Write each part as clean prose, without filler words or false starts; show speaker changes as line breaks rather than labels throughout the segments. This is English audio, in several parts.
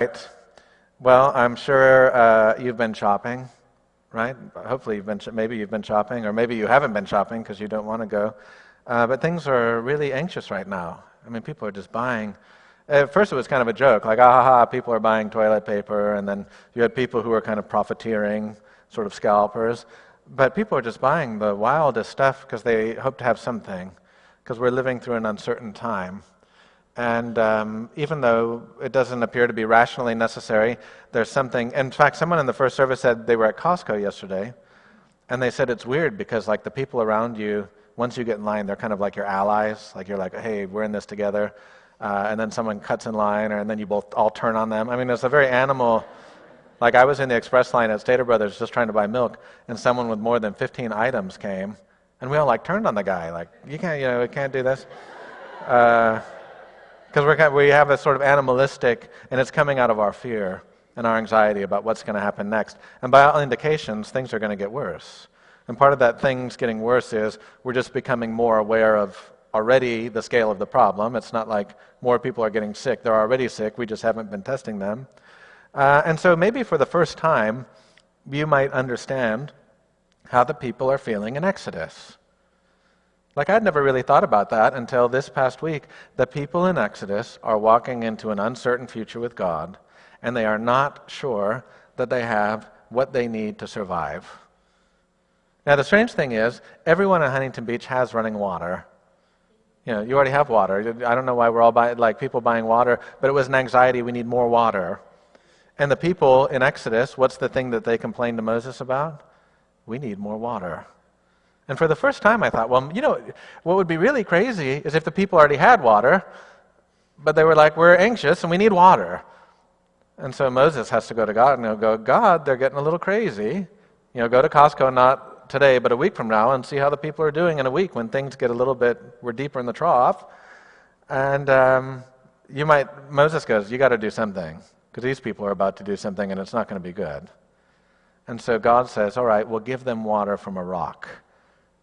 Right. Well, I'm sure you've been shopping, right? Hopefully maybe you've been shopping, or maybe you haven't been shopping because you don't want to go. But things are really anxious right now. I mean, people are just buying. At first it was kind of a joke, like, ah, ha, ha, people are buying toilet paper, and then you had people who were kind of profiteering, sort of scalpers. But people are just buying the wildest stuff because they hope to have something, because we're living through an uncertain time. And even though it doesn't appear to be rationally necessary, there's something. In fact, someone in the first service said they were at Costco yesterday, and they said it's weird because, like, the people around you, once you get in line, they're kind of like your allies. Like, you're like, hey, we're in this together. And then someone cuts in line, and then you both all turn on them. I mean, it's a very animal. Like, I was in the express line at Stater Brothers just trying to buy milk, and someone with more than 15 items came, and we all like turned on the guy. Like, you can't do this. Because we have this sort of animalistic, and it's coming out of our fear and our anxiety about what's going to happen next. And by all indications, things are going to get worse. And part of that things getting worse is we're just becoming more aware of already the scale of the problem. It's not like more people are getting sick. They're already sick. We just haven't been testing them. And so maybe for the first time, you might understand how the people are feeling in Exodus. Like, I'd never really thought about that until this past week. The people in Exodus are walking into an uncertain future with God, and they are not sure that they have what they need to survive. Now, the strange thing is, everyone at Huntington Beach has running water. You know, you already have water. I don't know why we're all people buying water, but it was an anxiety, we need more water. And the people in Exodus, what's the thing that they complained to Moses about? We need more water. And for the first time I thought, well, what would be really crazy is if the people already had water, but they were like, we're anxious and we need water. And so Moses has to go to God and he'll go, God, they're getting a little crazy. Go to Costco, not today, but a week from now, and see how the people are doing in a week when things get a little bit, we're deeper in the trough. And Moses goes, you got to do something, because these people are about to do something and it's not going to be good. And so God says, all right, we'll give them water from a rock.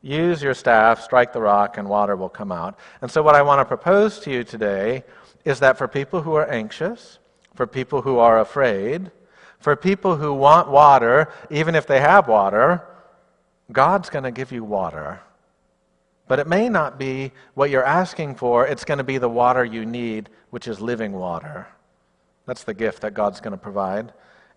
Use your staff, strike the rock, and water will come out. And so what I want to propose to you today is that for people who are anxious, for people who are afraid, for people who want water, even if they have water, God's going to give you water. But it may not be what you're asking for. It's going to be the water you need, which is living water. That's the gift that God's going to provide.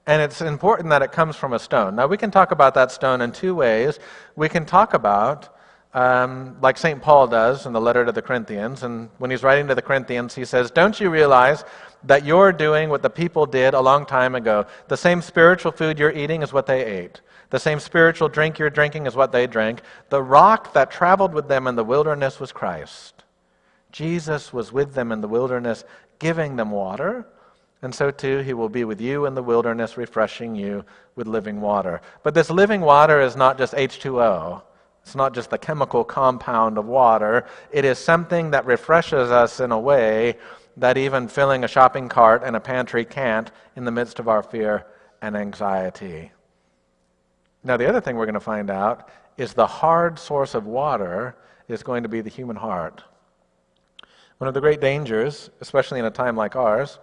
And it's important that it comes from a stone. Now, we can talk about that stone in two ways. We can talk about, like St. Paul does in the letter to the Corinthians, and when he's writing to the Corinthians, he says, don't you realize that you're doing what the people did a long time ago? The same spiritual food you're eating is what they ate. The same spiritual drink you're drinking is what they drank. The rock that traveled with them in the wilderness was Christ. Jesus was with them in the wilderness, giving them water. And so too, he will be with you in the wilderness, refreshing you with living water. But this living water is not just H2O. It's not just the chemical compound of water. It is something that refreshes us in a way that even filling a shopping cart and a pantry can't in the midst of our fear and anxiety. Now, the other thing we're going to find out is the hard source of water is going to be the human heart. One of the great dangers, especially in a time like ours,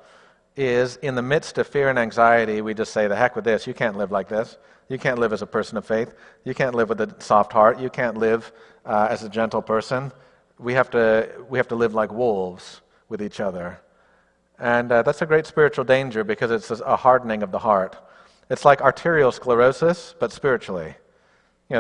is in the midst of fear and anxiety, we just say, the heck with this. You can't live like this. You can't live as a person of faith. You can't live with a soft heart. You can't live as a gentle person. We have to live like wolves with each other. And that's a great spiritual danger because it's a hardening of the heart. It's like arterial sclerosis, but spiritually.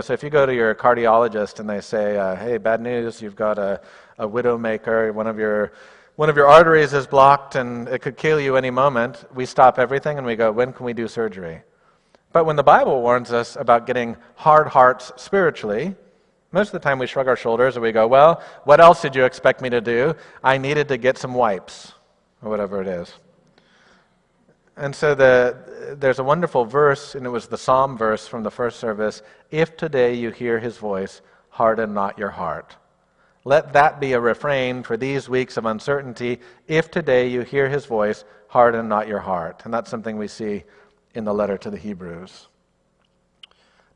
So if you go to your cardiologist and they say, hey, bad news, you've got a widowmaker, one of your arteries is blocked and it could kill you any moment, we stop everything and we go, when can we do surgery? But when the Bible warns us about getting hard hearts spiritually, most of the time we shrug our shoulders and we go, well, what else did you expect me to do? I needed to get some wipes, or whatever it is. And so there's a wonderful verse, and it was the Psalm verse from the first service, if today you hear his voice, harden not your heart. Let that be a refrain for these weeks of uncertainty. If today you hear his voice, harden not your heart. And that's something we see in the letter to the Hebrews.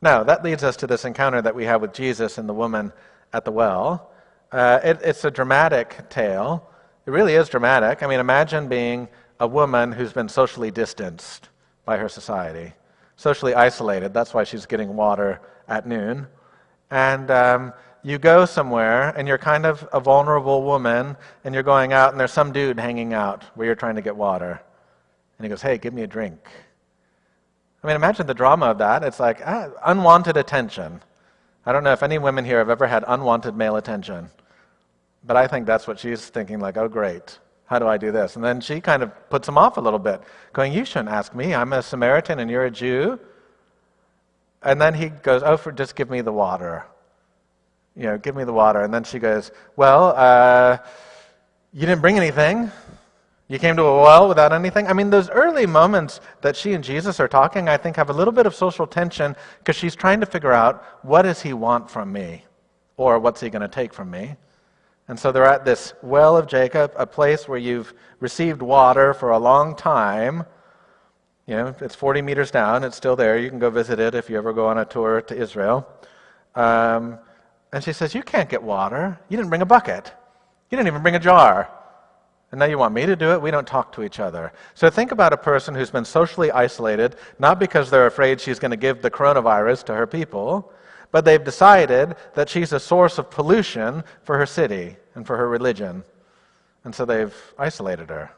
Now, that leads us to this encounter that we have with Jesus and the woman at the well. It's a dramatic tale. It really is dramatic. I mean, imagine being a woman who's been socially distanced by her society, socially isolated. That's why she's getting water at noon. And you go somewhere, and you're kind of a vulnerable woman, and you're going out, and there's some dude hanging out where you're trying to get water. And he goes, hey, give me a drink. I mean, imagine the drama of that. It's like unwanted attention. I don't know if any women here have ever had unwanted male attention. But I think that's what she's thinking, like, oh, great. How do I do this? And then she kind of puts him off a little bit, going, you shouldn't ask me. I'm a Samaritan and you're a Jew. And then he goes, just give me the water. Give me the water. And then she goes, well, you didn't bring anything. You came to a well without anything. I mean, those early moments that she and Jesus are talking, I think, have a little bit of social tension because she's trying to figure out, what does he want from me? Or what's he going to take from me? And so they're at this well of Jacob, a place where you've received water for a long time. It's 40 meters down. It's still there. You can go visit it if you ever go on a tour to Israel. And she says, you can't get water. You didn't bring a bucket. You didn't even bring a jar. And now you want me to do it? We don't talk to each other. So think about a person who's been socially isolated, not because they're afraid she's going to give the coronavirus to her people, but they've decided that she's a source of pollution for her city and for her religion. And so they've isolated her.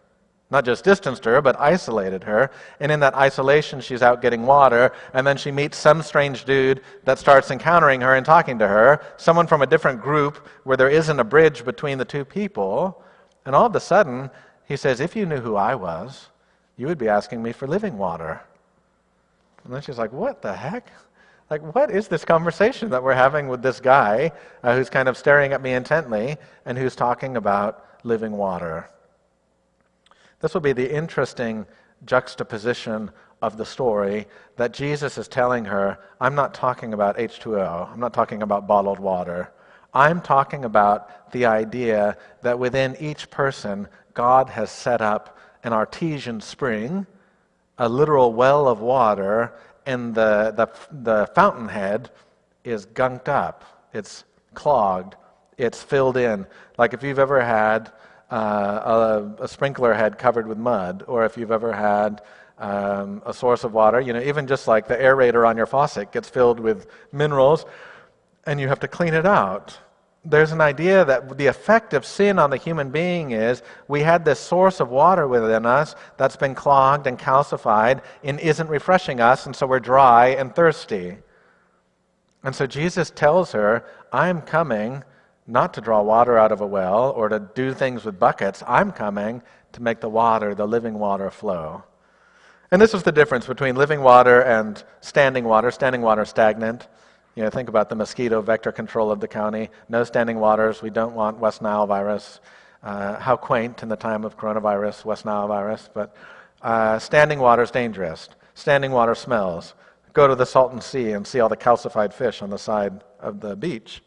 Not just distanced her, but isolated her. And in that isolation, she's out getting water, and then she meets some strange dude that starts encountering her and talking to her, someone from a different group where there isn't a bridge between the two people. And all of a sudden, he says, if you knew who I was, you would be asking me for living water. And then she's like, what the heck? Like, what is this conversation that we're having with this guy who's kind of staring at me intently and who's talking about living water? This will be the interesting juxtaposition of the story that Jesus is telling her, I'm not talking about H2O. I'm not talking about bottled water. I'm talking about the idea that within each person, God has set up an artesian spring, a literal well of water, and the fountainhead is gunked up. It's clogged. It's filled in. Like if you've ever had a sprinkler head covered with mud, or if you've ever had a source of water, even just like the aerator on your faucet gets filled with minerals, and you have to clean it out. There's an idea that the effect of sin on the human being is we had this source of water within us that's been clogged and calcified and isn't refreshing us, and so we're dry and thirsty. And so Jesus tells her, I'm coming not to draw water out of a well or to do things with buckets. I'm coming to make the water, the living water, flow. And this is the difference between living water and standing water. Standing water, stagnant. Think about the mosquito vector control of the county. No standing waters. We don't want West Nile virus. How quaint in the time of coronavirus, West Nile virus. But standing water is dangerous. Standing water smells. Go to the Salton Sea and see all the calcified fish on the side of the beach.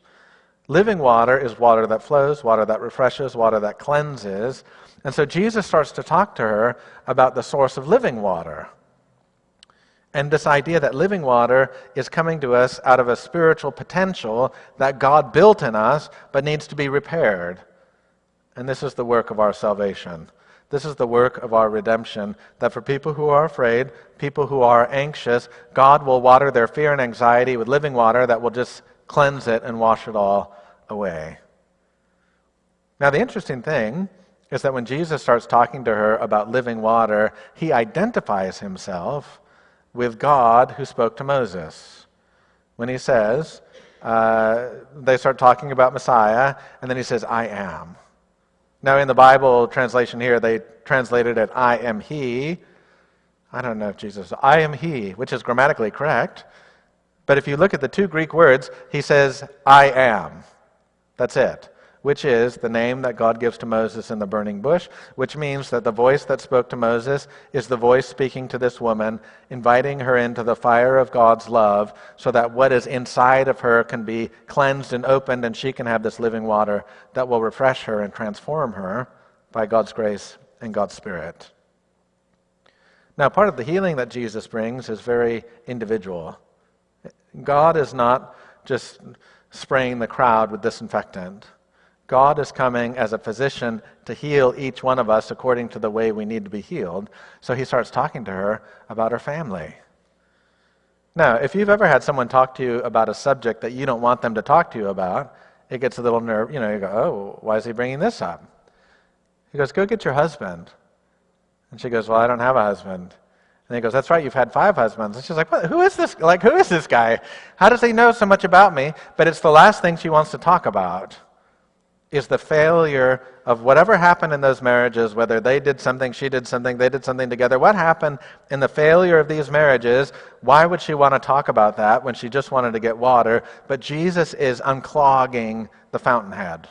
Living water is water that flows, water that refreshes, water that cleanses. And so Jesus starts to talk to her about the source of living water. And this idea that living water is coming to us out of a spiritual potential that God built in us but needs to be repaired. And this is the work of our salvation. This is the work of our redemption, that for people who are afraid, people who are anxious, God will water their fear and anxiety with living water that will just cleanse it and wash it all away. Now, the interesting thing is that when Jesus starts talking to her about living water, he identifies himself with God who spoke to Moses. When he says, they start talking about Messiah, and then he says, I am. Now in the Bible translation here, they translated it, I am he. I don't know if Jesus, I am he, which is grammatically correct. But if you look at the two Greek words, he says, I am. That's it. Which is the name that God gives to Moses in the burning bush, which means that the voice that spoke to Moses is the voice speaking to this woman, inviting her into the fire of God's love so that what is inside of her can be cleansed and opened, and she can have this living water that will refresh her and transform her by God's grace and God's Spirit. Now, part of the healing that Jesus brings is very individual. God is not just spraying the crowd with disinfectant. God is coming as a physician to heal each one of us according to the way we need to be healed. So he starts talking to her about her family. Now, if you've ever had someone talk to you about a subject that you don't want them to talk to you about, it gets a little nerve. You go, oh, why is he bringing this up? He goes, go get your husband. And she goes, well, I don't have a husband. And he goes, that's right, you've had 5 husbands. And she's like, what? Who is this? Who is this guy? How does he know so much about me? But it's the last thing she wants to talk about, is the failure of whatever happened in those marriages, whether they did something, she did something, they did something together. What happened in the failure of these marriages? Why would she want to talk about that when she just wanted to get water? But Jesus is unclogging the fountainhead.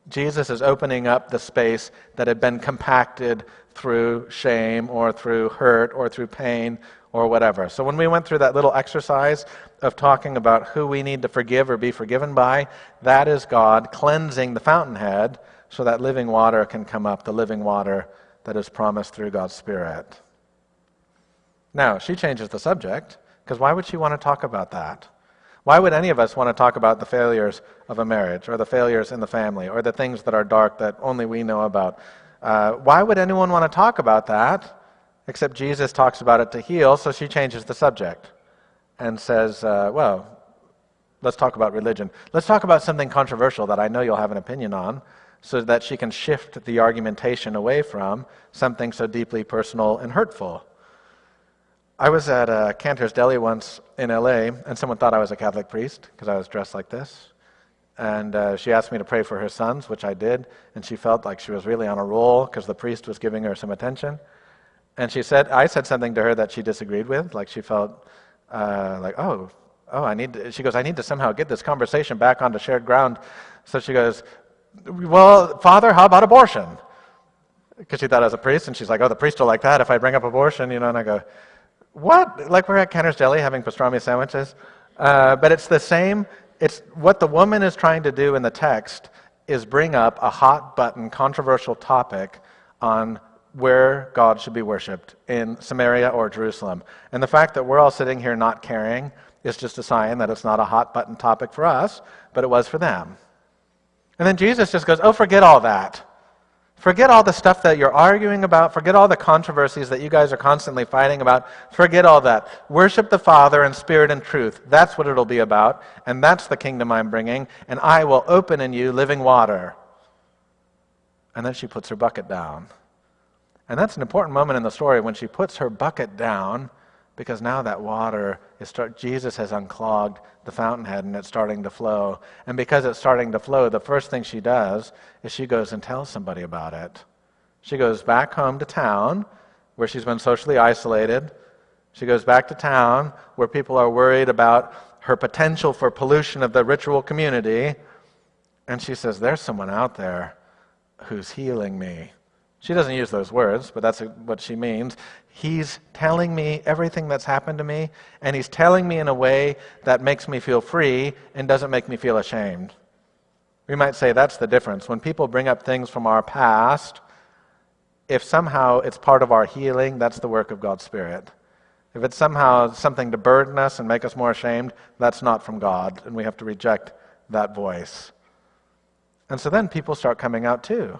Jesus is opening up the space that had been compacted through shame or through hurt or through pain or whatever. So when we went through that little exercise of talking about who we need to forgive or be forgiven by, that is God cleansing the fountainhead so that living water can come up, the living water that is promised through God's Spirit. Now, she changes the subject, because why would she want to talk about that? Why would any of us want to talk about the failures of a marriage or the failures in the family or the things that are dark that only we know about? Why would anyone want to talk about that? Except Jesus talks about it to heal, so she changes the subject and says, well, let's talk about religion. Let's talk about something controversial that I know you'll have an opinion on, so that she can shift the argumentation away from something so deeply personal and hurtful. I was at Cantor's Deli once in LA, and someone thought I was a Catholic priest because I was dressed like this. And she asked me to pray for her sons, which I did, and she felt like she was really on a roll because the priest was giving her some attention. And I said something to her that she disagreed with, like she felt she goes, I need to somehow get this conversation back onto shared ground. So she goes, well, Father, how about abortion? Because she thought I was a priest, and she's like, oh, the priest will like that if I bring up abortion, and I go, what? Like we're at Cantor's Deli having pastrami sandwiches? But it's the same. It's what the woman is trying to do in the text is bring up a hot-button, controversial topic on where God should be worshipped, in Samaria or Jerusalem. And the fact that we're all sitting here not caring is just a sign that it's not a hot-button topic for us, but it was for them. And then Jesus just goes, oh, forget all that. Forget all the stuff that you're arguing about. Forget all the controversies that you guys are constantly fighting about. Forget all that. Worship the Father in spirit and truth. That's what it'll be about, and that's the kingdom I'm bringing, and I will open in you living water. And then she puts her bucket down. And that's an important moment in the story when she puts her bucket down, because now that water Jesus has unclogged the fountainhead and it's starting to flow. And because it's starting to flow, the first thing she does is she goes and tells somebody about it. She goes back home to town where she's been socially isolated. She goes back to town where people are worried about her potential for pollution of the ritual community. And she says, there's someone out there who's healing me. She doesn't use those words, but that's what she means. He's telling me everything that's happened to me, and he's telling me in a way that makes me feel free and doesn't make me feel ashamed. We might say that's the difference. When people bring up things from our past, if somehow it's part of our healing, that's the work of God's Spirit. If it's somehow something to burden us and make us more ashamed, that's not from God, and we have to reject that voice. And so then people start coming out too.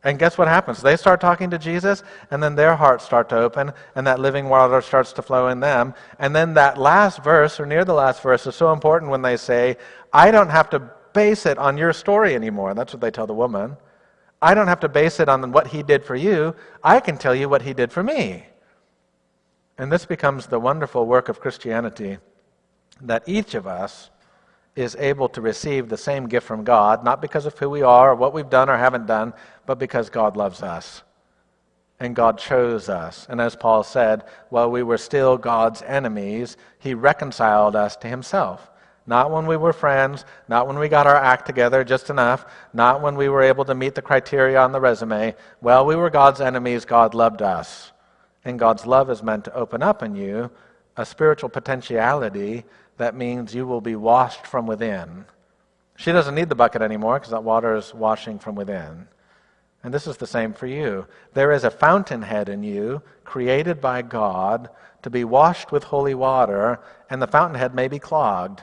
And guess what happens? They start talking to Jesus, and then their hearts start to open, and that living water starts to flow in them. And then that last verse, or near the last verse, is so important when they say, I don't have to base it on your story anymore. That's what they tell the woman. I don't have to base it on what he did for you. I can tell you what he did for me. And this becomes the wonderful work of Christianity, that each of us is able to receive the same gift from God, not because of who we are or what we've done or haven't done, but because God loves us. And God chose us. And as Paul said, while we were still God's enemies, he reconciled us to himself. Not when we were friends, not when we got our act together just enough, not when we were able to meet the criteria on the resume. While we were God's enemies, God loved us. And God's love is meant to open up in you a spiritual potentiality that means you will be washed from within. She doesn't need the bucket anymore because that water is washing from within. And this is the same for you. There is a fountainhead in you created by God to be washed with holy water, and the fountainhead may be clogged.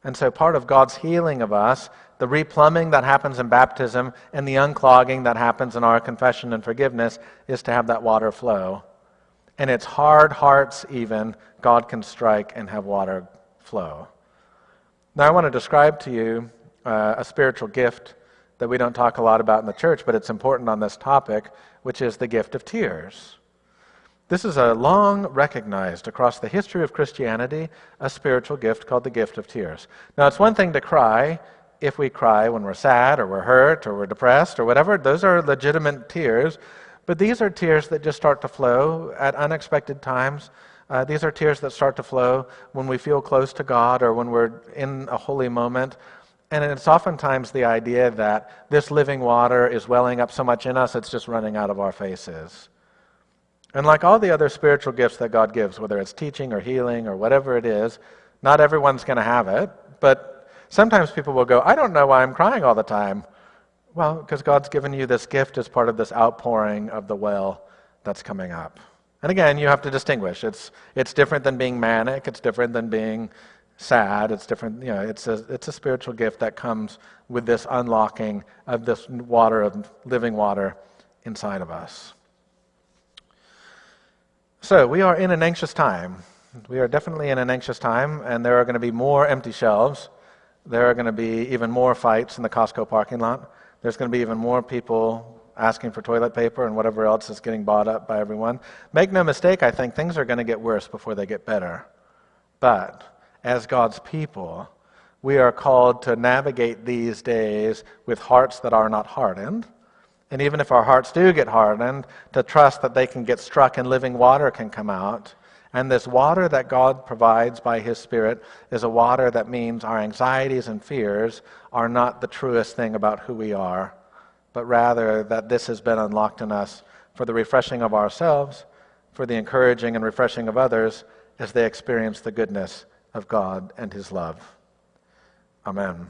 And so part of God's healing of us, the replumbing that happens in baptism and the unclogging that happens in our confession and forgiveness, is to have that water flow. And it's hard hearts even, God can strike and have water flow. Now I want to describe to you a spiritual gift that we don't talk a lot about in the church, but it's important on this topic, which is the gift of tears. This is a long recognized, across the history of Christianity, a spiritual gift called the gift of tears. Now, it's one thing to cry if we cry when we're sad or we're hurt or we're depressed or whatever. Those are legitimate tears, but these are tears that just start to flow at unexpected times. These are tears that start to flow when we feel close to God or when we're in a holy moment. And it's oftentimes the idea that this living water is welling up so much in us, it's just running out of our faces. And like all the other spiritual gifts that God gives, whether it's teaching or healing or whatever it is, not everyone's going to have it. But sometimes people will go, I don't know why I'm crying all the time. Well, because God's given you this gift as part of this outpouring of the well that's coming up. And again, you have to distinguish. It's different than being manic. It's different than being sad. It's different. You know, it's a spiritual gift that comes with this unlocking of this water, of living water inside of us. So we are in an anxious time. We are definitely in an anxious time, and there are going to be more empty shelves. There are going to be even more fights in the Costco parking lot. There's going to be even more people asking for toilet paper and whatever else is getting bought up by everyone. Make no mistake, I think things are going to get worse before they get better. But as God's people, we are called to navigate these days with hearts that are not hardened. And even if our hearts do get hardened, to trust that they can get struck and living water can come out. And this water that God provides by His Spirit is a water that means our anxieties and fears are not the truest thing about who we are, but rather that this has been unlocked in us for the refreshing of ourselves, for the encouraging and refreshing of others as they experience the goodness of God and His love. Amen.